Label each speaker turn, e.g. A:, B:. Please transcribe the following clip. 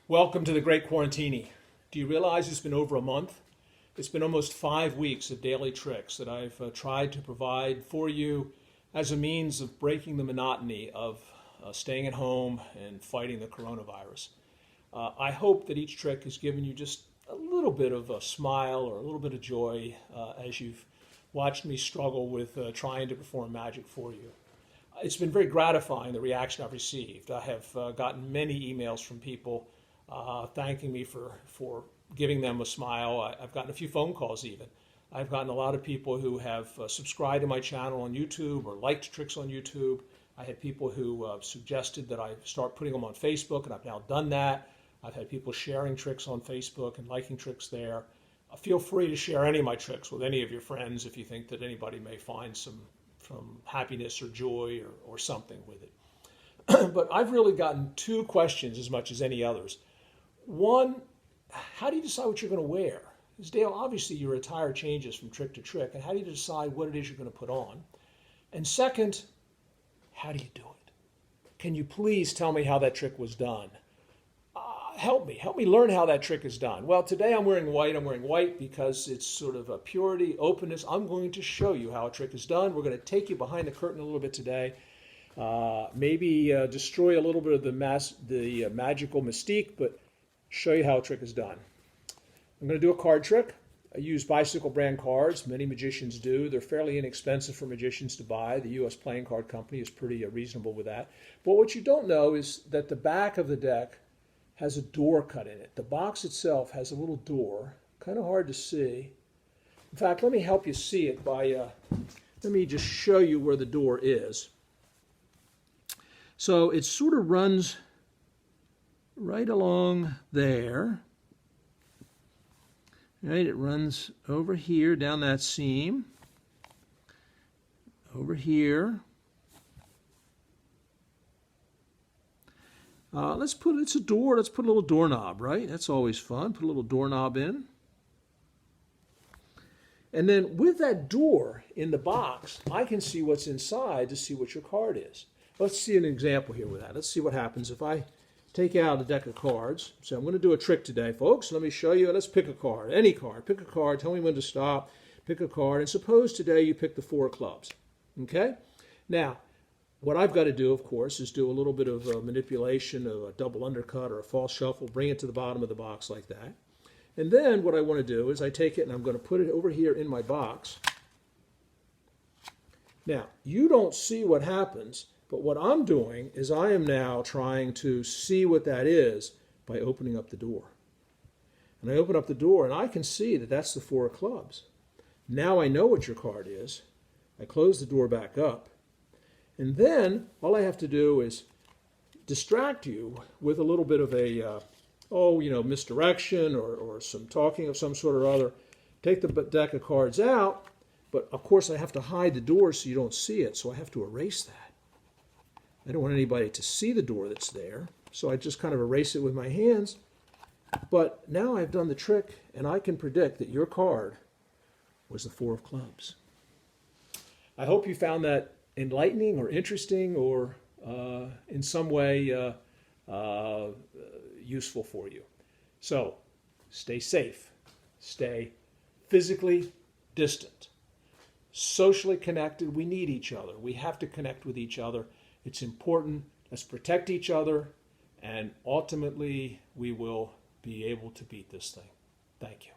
A: Welcome to the Great Quarantini. Do you realize it's been over a month? It's been almost 5 weeks of daily tricks that I've tried to provide for you as a means of breaking the monotony of staying at home and fighting the coronavirus. I hope that each trick has given you just a little bit of a smile or a little bit of joy as you've watched me struggle with trying to perform magic for you. It's been very gratifying, the reaction I've received. I have gotten many emails from people thanking me for giving them a smile. I've gotten a few phone calls even. I've gotten a lot of people who have subscribed to my channel on YouTube or liked tricks on YouTube. I had people who suggested that I start putting them on Facebook, and I've now done that. I've had people sharing tricks on Facebook and liking tricks there. Feel free to share any of my tricks with any of your friends if you think that anybody may find some happiness or joy or something with it. But I've really gotten two questions as much as any others. One, how do you decide what you're going to wear? Because Dale, obviously your attire changes from trick to trick, and how do you decide what it is you're going to put on? And second, how do you do it? Can you please tell me how that trick was done? Help me learn how that trick is done. Well, today I'm wearing white. I'm wearing white because it's sort of a purity, openness. I'm going to show you how a trick is done. We're going to take you behind the curtain a little bit today. Maybe destroy a little bit of the magical mystique, but show you how a trick is done. I'm going to do a card trick. I use Bicycle brand cards. Many magicians do. They're fairly inexpensive for magicians to buy. The U.S. Playing Card Company is pretty reasonable with that. But what you don't know is that the back of the deck has a door cut in it. The box itself has a little door, kind of hard to see. In fact, let me help you see it by, let me just show you where the door is. So it sort of runs right along there. Right, it runs over here down that seam, over here. It's a door, let's put a little doorknob, right? That's always fun. Put a little doorknob in. And then with that door in the box, I can see what's inside to see what your card is. Let's see an example here with that. Let's see what happens if I take out a deck of cards. So I'm going to do a trick today, folks. Let me show you. Let's pick a card, any card. Pick a card. Tell me when to stop. Pick a card. And suppose today you pick the 4 of clubs. Okay? Now, what I've got to do, of course, is do a little bit of manipulation of a double undercut or a false shuffle, bring it to the bottom of the box like that. And then what I want to do is I take it and I'm going to put it over here in my box. Now, you don't see what happens, but what I'm doing is I am now trying to see what that is by opening up the door. And I open up the door and I can see that that's the 4 of clubs. Now I know what your card is. I close the door back up. And then all I have to do is distract you with a little bit of a, misdirection or some talking of some sort or other. Take the deck of cards out, but of course I have to hide the door so you don't see it, so I have to erase that. I don't want anybody to see the door that's there, so I just kind of erase it with my hands. But now I've done the trick, and I can predict that your card was the 4 of clubs. I hope you found that enlightening or interesting or in some way useful for you. So stay safe, stay physically distant, socially connected. We need each other. We have to connect with each other. It's important. Let's protect each other, and ultimately we will be able to beat this thing. Thank you.